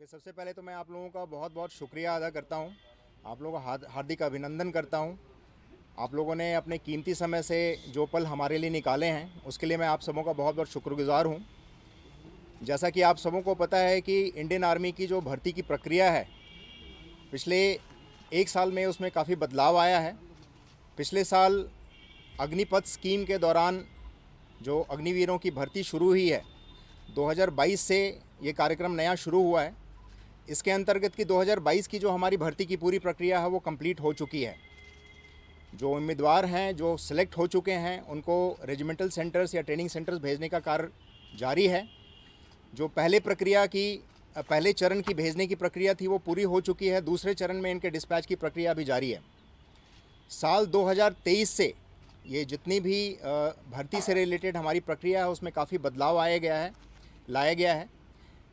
सबसे पहले तो मैं आप लोगों का बहुत बहुत शुक्रिया अदा करता हूं। आप लोगों का हार्दिक अभिनंदन करता हूं। आप लोगों ने अपने कीमती समय से जो पल हमारे लिए निकाले हैं उसके लिए मैं आप सबों का बहुत बहुत शुक्रगुजार हूं। जैसा कि आप सबों को पता है कि इंडियन आर्मी की जो भर्ती की प्रक्रिया है, पिछले 1 साल में उसमें काफ़ी बदलाव आया है। पिछले साल अग्निपथ स्कीम के दौरान जो अग्निवीरों की भर्ती शुरू हुई है, 2022 से ये कार्यक्रम नया शुरू हुआ है। इसके अंतर्गत की 2022 की जो हमारी भर्ती की पूरी प्रक्रिया है वो कंप्लीट हो चुकी है। जो उम्मीदवार हैं जो सिलेक्ट हो चुके हैं उनको रेजिमेंटल सेंटर्स या ट्रेनिंग सेंटर्स भेजने का कार्य जारी है। जो पहले चरण की भेजने की प्रक्रिया थी वो पूरी हो चुकी है। दूसरे चरण में इनके डिस्पैच की प्रक्रिया भी जारी है। साल 2023 से ये जितनी भी भर्ती से रिलेटेड हमारी प्रक्रिया है उसमें काफ़ी बदलाव लाया गया है।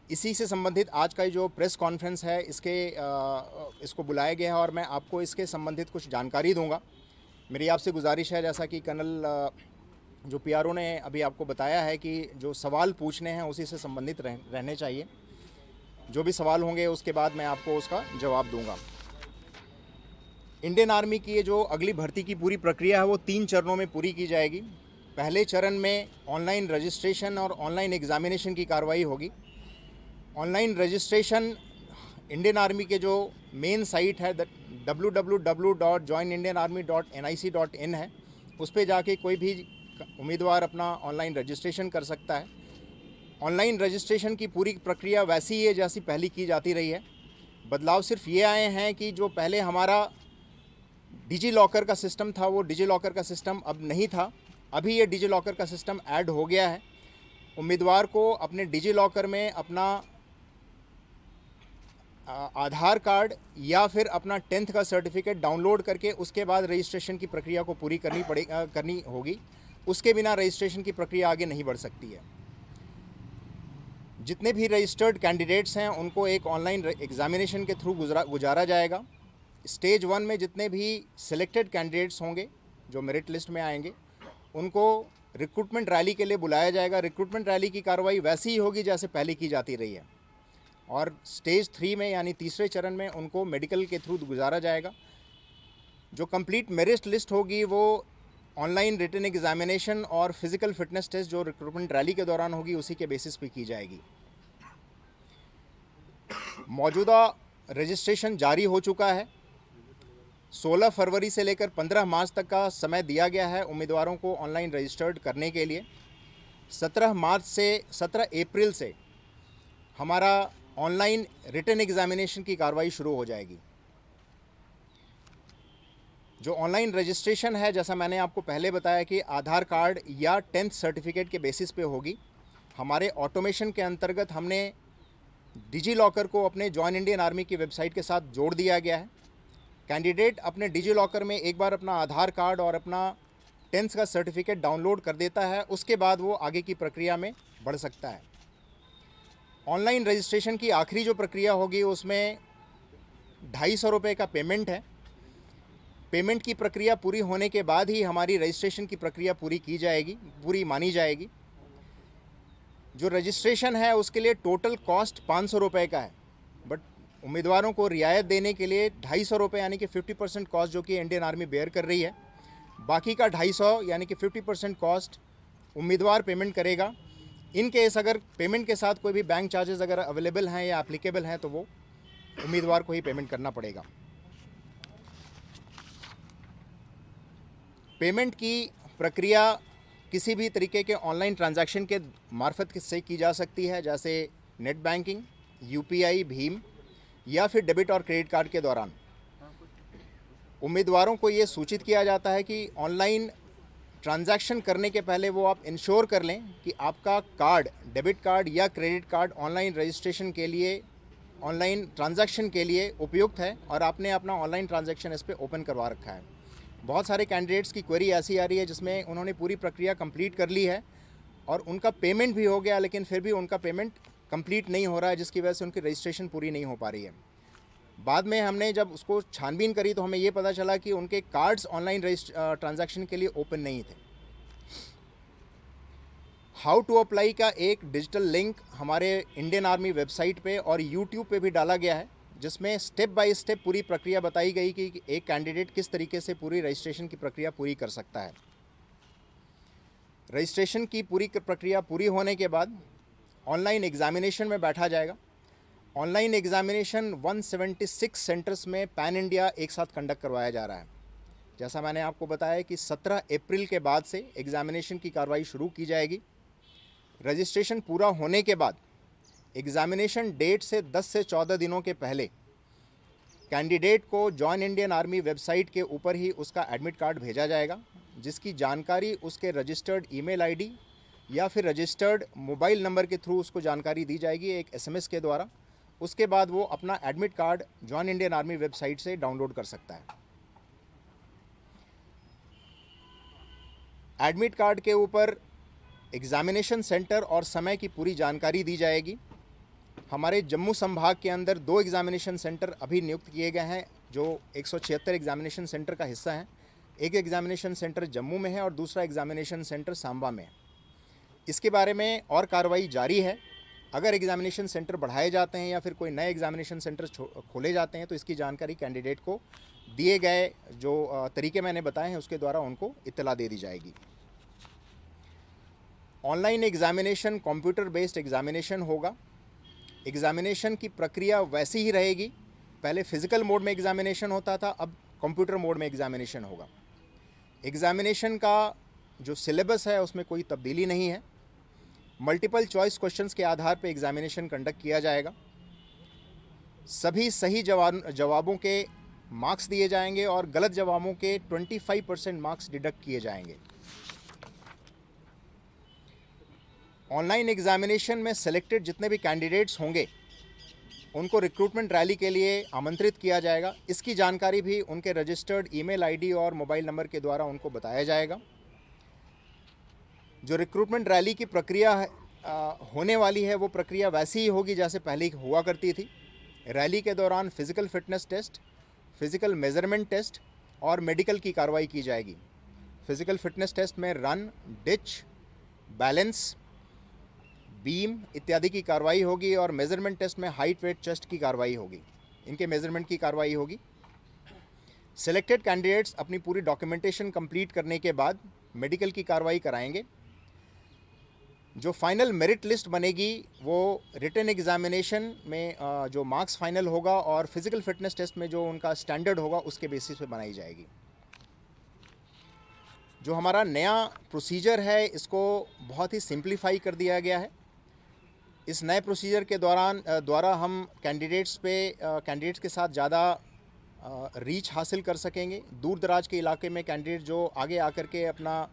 इसी से संबंधित आज का जो प्रेस कॉन्फ्रेंस है इसको बुलाया गया है और मैं आपको इसके संबंधित कुछ जानकारी दूंगा। मेरी आपसे गुजारिश है, जैसा कि कर्नल जो पीआरओ ने अभी आपको बताया है कि जो सवाल पूछने हैं उसी से संबंधित रहने चाहिए। जो भी सवाल होंगे उसके बाद मैं आपको उसका जवाब दूंगा। इंडियन आर्मी की ये जो अगली भर्ती की पूरी प्रक्रिया है वो 3 चरणों में पूरी की जाएगी। पहले चरण में ऑनलाइन रजिस्ट्रेशन और ऑनलाइन एग्जामिनेशन की कार्रवाई होगी। ऑनलाइन रजिस्ट्रेशन इंडियन आर्मी के जो मेन साइट है www.joinindianarmy.nic.in है, उस पर जाके कोई भी उम्मीदवार अपना ऑनलाइन रजिस्ट्रेशन कर सकता है। ऑनलाइन रजिस्ट्रेशन की पूरी प्रक्रिया वैसी ही है जैसी पहले की जाती रही है। बदलाव सिर्फ ये आए हैं कि जो पहले हमारा डिजी लॉकर का सिस्टम था वो डिजी लॉकर का सिस्टम अब नहीं था। अभी ये डिजी लॉकर का सिस्टम ऐड हो गया है। उम्मीदवार को अपने डिजी लॉकर में अपना आधार कार्ड या फिर अपना 10th का सर्टिफिकेट डाउनलोड करके उसके बाद रजिस्ट्रेशन की प्रक्रिया को पूरी करनी होगी। उसके बिना रजिस्ट्रेशन की प्रक्रिया आगे नहीं बढ़ सकती है। जितने भी रजिस्टर्ड कैंडिडेट्स हैं उनको एक ऑनलाइन एग्जामिनेशन के थ्रू गुजारा जाएगा। स्टेज 1 में जितने भी सिलेक्टेड कैंडिडेट्स होंगे जो मेरिट लिस्ट में आएंगे उनको रिक्रूटमेंट रैली के लिए बुलाया जाएगा। रिक्रूटमेंट रैली की कार्रवाई वैसी ही होगी जैसे पहले की जाती रही है। और स्टेज 3 में यानी तीसरे चरण में उनको मेडिकल के थ्रू गुजारा जाएगा। जो कंप्लीट मेरिट लिस्ट होगी वो ऑनलाइन रिटन एग्जामिनेशन और फिजिकल फिटनेस टेस्ट जो रिक्रूटमेंट रैली के दौरान होगी उसी के बेसिस पे की जाएगी। मौजूदा रजिस्ट्रेशन जारी हो चुका है। 16 फरवरी से लेकर 15 मार्च तक का समय दिया गया है उम्मीदवारों को ऑनलाइन रजिस्टर्ड करने के लिए। 17 अप्रैल से हमारा ऑनलाइन रिटन एग्जामिनेशन की कार्रवाई शुरू हो जाएगी। जो ऑनलाइन रजिस्ट्रेशन है, जैसा मैंने आपको पहले बताया कि आधार कार्ड या 10th सर्टिफिकेट के बेसिस पे होगी। हमारे ऑटोमेशन के अंतर्गत हमने डिजी लॉकर को अपने जॉइन इंडियन आर्मी की वेबसाइट के साथ जोड़ दिया गया है। कैंडिडेट अपने डिजी लॉकर में एक बार अपना आधार कार्ड और अपना 10th का सर्टिफिकेट डाउनलोड कर देता है, उसके बाद वो आगे की प्रक्रिया में बढ़ सकता है। ऑनलाइन रजिस्ट्रेशन की आखिरी जो प्रक्रिया होगी उसमें 250 रुपये का पेमेंट है। पेमेंट की प्रक्रिया पूरी होने के बाद ही हमारी रजिस्ट्रेशन की प्रक्रिया पूरी मानी जाएगी। जो रजिस्ट्रेशन है उसके लिए टोटल कॉस्ट 500 रुपये का है, बट उम्मीदवारों को रियायत देने के लिए 250 रुपये यानी कि 50% कॉस्ट जो कि इंडियन आर्मी बेयर कर रही है, बाकी का 250 यानी कि 50% कॉस्ट उम्मीदवार पेमेंट करेगा। इन केस अगर पेमेंट के साथ कोई भी बैंक चार्जेस अगर अवेलेबल हैं या एप्लीकेबल हैं तो वो उम्मीदवार को ही पेमेंट करना पड़ेगा। पेमेंट की प्रक्रिया किसी भी तरीके के ऑनलाइन ट्रांजैक्शन के मार्फत से की जा सकती है, जैसे नेट बैंकिंग, यूपीआई, भीम या फिर डेबिट और क्रेडिट कार्ड के दौरान। उम्मीदवारों को ये सूचित किया जाता है कि ऑनलाइन ट्रांजैक्शन करने के पहले वो आप इंश्योर कर लें कि आपका कार्ड, डेबिट कार्ड या क्रेडिट कार्ड ऑनलाइन रजिस्ट्रेशन के लिए, ऑनलाइन ट्रांजैक्शन के लिए उपयुक्त है और आपने अपना ऑनलाइन ट्रांजैक्शन इस पर ओपन करवा रखा है। बहुत सारे कैंडिडेट्स की क्वेरी ऐसी आ रही है जिसमें उन्होंने पूरी प्रक्रिया कंप्लीट कर ली है और उनका पेमेंट भी हो गया, लेकिन फिर भी उनका पेमेंट कंप्लीट नहीं हो रहा है, जिसकी वजह से उनकी रजिस्ट्रेशन पूरी नहीं हो पा रही है। बाद में हमने जब उसको छानबीन करी तो हमें ये पता चला कि उनके कार्ड्स ऑनलाइन ट्रांजैक्शन के लिए ओपन नहीं थे। हाउ टू अप्लाई का एक डिजिटल लिंक हमारे इंडियन आर्मी वेबसाइट पे और यूट्यूब पे भी डाला गया है, जिसमें स्टेप बाय स्टेप पूरी प्रक्रिया बताई गई कि एक कैंडिडेट किस तरीके से पूरी रजिस्ट्रेशन की प्रक्रिया पूरी कर सकता है। रजिस्ट्रेशन की पूरी प्रक्रिया पूरी होने के बाद ऑनलाइन एग्जामिनेशन में बैठा जाएगा। ऑनलाइन एग्जामिनेशन 176 सेंटर्स में पैन इंडिया एक साथ कंडक्ट करवाया जा रहा है। जैसा मैंने आपको बताया कि 17 अप्रैल के बाद से एग्जामिनेशन की कार्रवाई शुरू की जाएगी। रजिस्ट्रेशन पूरा होने के बाद एग्जामिनेशन डेट से 10 से 14 दिनों के पहले कैंडिडेट को जॉइन इंडियन आर्मी वेबसाइट के ऊपर ही उसका एडमिट कार्ड भेजा जाएगा, जिसकी जानकारी उसके रजिस्टर्ड ईमेल आईडी या फिर रजिस्टर्ड मोबाइल नंबर के थ्रू उसको जानकारी दी जाएगी एक एसएमएस के द्वारा। उसके बाद वो अपना admit card join Indian army website से डाउनलोड कर सकता है। एडमिट कार्ड के ऊपर एग्जामिनेशन सेंटर और समय की पूरी जानकारी दी जाएगी। हमारे जम्मू संभाग के अंदर 2 एग्जामिनेशन सेंटर अभी नियुक्त किए गए हैं, जो 176 एग्जामिनेशन सेंटर का हिस्सा हैं। एक एग्जामिनेशन सेंटर जम्मू में है और दूसरा एग्जामिनेशन सेंटर सांबा में है। इसके बारे में और कार्रवाई जारी है। अगर एग्जामिनेशन सेंटर बढ़ाए जाते हैं या फिर कोई नए एग्जामिनेशन सेंटर खोले जाते हैं तो इसकी जानकारी कैंडिडेट को दिए गए जो तरीके मैंने बताए हैं उसके द्वारा उनको इत्तला दे दी जाएगी। Online examination computer based examination होगा। एग्जामिनेशन की प्रक्रिया वैसी ही रहेगी। पहले फिजिकल मोड में एग्जामिनेशन होता था, अब कंप्यूटर मोड में एग्जामिनेशन होगा। एग्जामिनेशन का जो सिलेबस है उसमें कोई तब्दीली नहीं है। मल्टीपल चॉइस क्वेश्चंस के आधार पर एग्जामिनेशन कंडक्ट किया जाएगा। सभी सही जवाबों के मार्क्स दिए जाएंगे और गलत जवाबों के 25% मार्क्स डिडक्ट किए जाएंगे। ऑनलाइन एग्जामिनेशन में सेलेक्टेड जितने भी कैंडिडेट्स होंगे उनको रिक्रूटमेंट रैली के लिए आमंत्रित किया जाएगा। इसकी जानकारी भी उनके रजिस्टर्ड ईमेल आईडी और मोबाइल नंबर के द्वारा उनको बताया जाएगा। जो रिक्रूटमेंट रैली की प्रक्रिया होने वाली है वो प्रक्रिया वैसी ही होगी जैसे पहले हुआ करती थी। रैली के दौरान physical fitness test, physical measurement test और मेडिकल की कार्रवाई की जाएगी। फिजिकल फिटनेस टेस्ट में रन, डिच, बैलेंस, बीम इत्यादि की कार्रवाई होगी और मेजरमेंट टेस्ट में हाइट, वेट, चेस्ट की कार्रवाई होगी। इनके मेजरमेंट की कार्रवाई होगी। सिलेक्टेड कैंडिडेट्स अपनी पूरी डॉक्यूमेंटेशन कंप्लीट करने के बाद मेडिकल की कार्रवाई कराएंगे। जो फाइनल मेरिट लिस्ट बनेगी वो रिटन एग्जामिनेशन में जो मार्क्स फाइनल होगा और फिजिकल फिटनेस टेस्ट में जो उनका स्टैंडर्ड होगा उसके बेसिस पे बनाई जाएगी। जो हमारा नया प्रोसीजर है इसको बहुत ही सिंप्लीफाई कर दिया गया है। इस नए प्रोसीजर के द्वारा हम कैंडिडेट्स के साथ ज़्यादा रीच हासिल कर सकेंगे। दूर दराज के इलाके में कैंडिडेट जो आगे आकर के अपना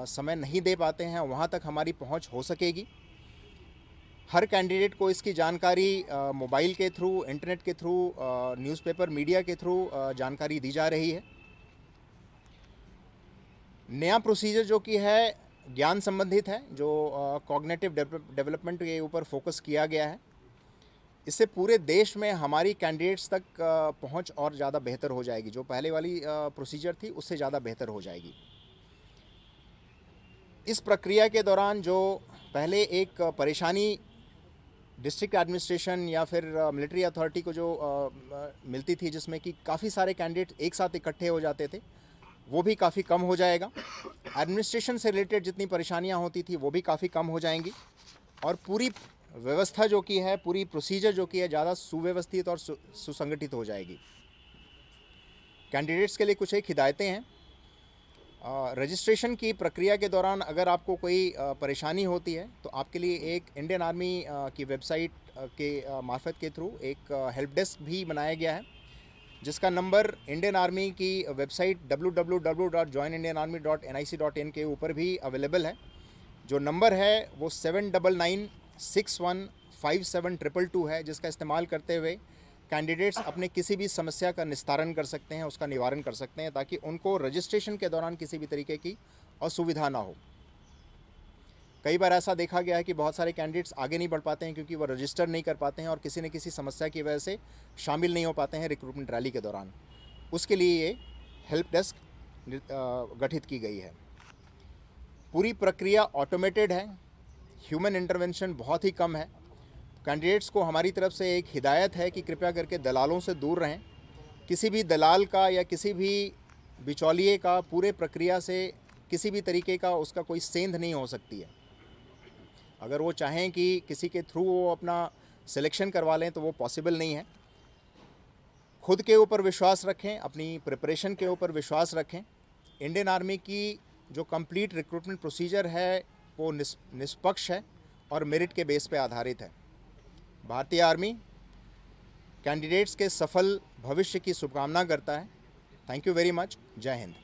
समय नहीं दे पाते हैं वहाँ तक हमारी पहुँच हो सकेगी। हर कैंडिडेट को इसकी जानकारी मोबाइल के थ्रू, इंटरनेट के थ्रू, न्यूज़पेपर मीडिया के थ्रू जानकारी दी जा रही है। नया प्रोसीजर जो कि है ज्ञान संबंधित है, जो कॉग्निटिव डेवलपमेंट के ऊपर फोकस किया गया है। इससे पूरे देश में हमारी कैंडिडेट्स तक पहुंच और ज़्यादा बेहतर हो जाएगी। जो पहले वाली प्रोसीजर थी उससे ज़्यादा बेहतर हो जाएगी। इस प्रक्रिया के दौरान जो पहले एक परेशानी डिस्ट्रिक्ट एडमिनिस्ट्रेशन या फिर मिलिट्री अथॉरिटी को जो मिलती थी, जिसमें कि काफ़ी सारे कैंडिडेट एक साथ इकट्ठे हो जाते थे, वो भी काफ़ी कम हो जाएगा। एडमिनिस्ट्रेशन से रिलेटेड जितनी परेशानियां होती थी वो भी काफ़ी कम हो जाएंगी और पूरी व्यवस्था जो की है, पूरी प्रोसीजर जो की है ज़्यादा सुव्यवस्थित और सुसंगठित हो जाएगी। कैंडिडेट्स के लिए कुछ एक हिदायतें हैं। रजिस्ट्रेशन की प्रक्रिया के दौरान अगर आपको कोई परेशानी होती है तो आपके लिए एक इंडियन आर्मी की वेबसाइट के मार्फत के थ्रू एक हेल्प डेस्क भी बनाया गया है, जिसका नंबर इंडियन आर्मी की वेबसाइट www.joinindianarmy.nic.in के ऊपर भी अवेलेबल है। जो नंबर है वो 7996157222 है, जिसका इस्तेमाल करते हुए कैंडिडेट्स अपने किसी भी समस्या का निस्तारण कर सकते हैं, उसका निवारण कर सकते हैं, ताकि उनको रजिस्ट्रेशन के दौरान किसी भी तरीके की असुविधा ना हो। कई बार ऐसा देखा गया है कि बहुत सारे कैंडिडेट्स आगे नहीं बढ़ पाते हैं क्योंकि वो रजिस्टर नहीं कर पाते हैं और किसी न किसी समस्या की वजह से शामिल नहीं हो पाते हैं रिक्रूटमेंट रैली के दौरान। उसके लिए ये हेल्प डेस्क गठित की गई है। पूरी प्रक्रिया ऑटोमेटेड है। ह्यूमन इंटरवेंशन बहुत ही कम है। कैंडिडेट्स को हमारी तरफ से एक हिदायत है कि कृपया करके दलालों से दूर रहें। किसी भी दलाल का या किसी भी बिचौलिए का पूरे प्रक्रिया से किसी भी तरीके का उसका कोई सेंध नहीं हो सकती है। अगर वो चाहें कि किसी के थ्रू वो अपना सिलेक्शन करवा लें तो वो पॉसिबल नहीं है। खुद के ऊपर विश्वास रखें, अपनी प्रिपरेशन के ऊपर विश्वास रखें। इंडियन आर्मी की जो कंप्लीट रिक्रूटमेंट प्रोसीजर है वो निष्पक्ष है और मेरिट के बेस पे आधारित है। भारतीय आर्मी कैंडिडेट्स के सफल भविष्य की शुभकामना करता है। Thank you very much. जय हिंद।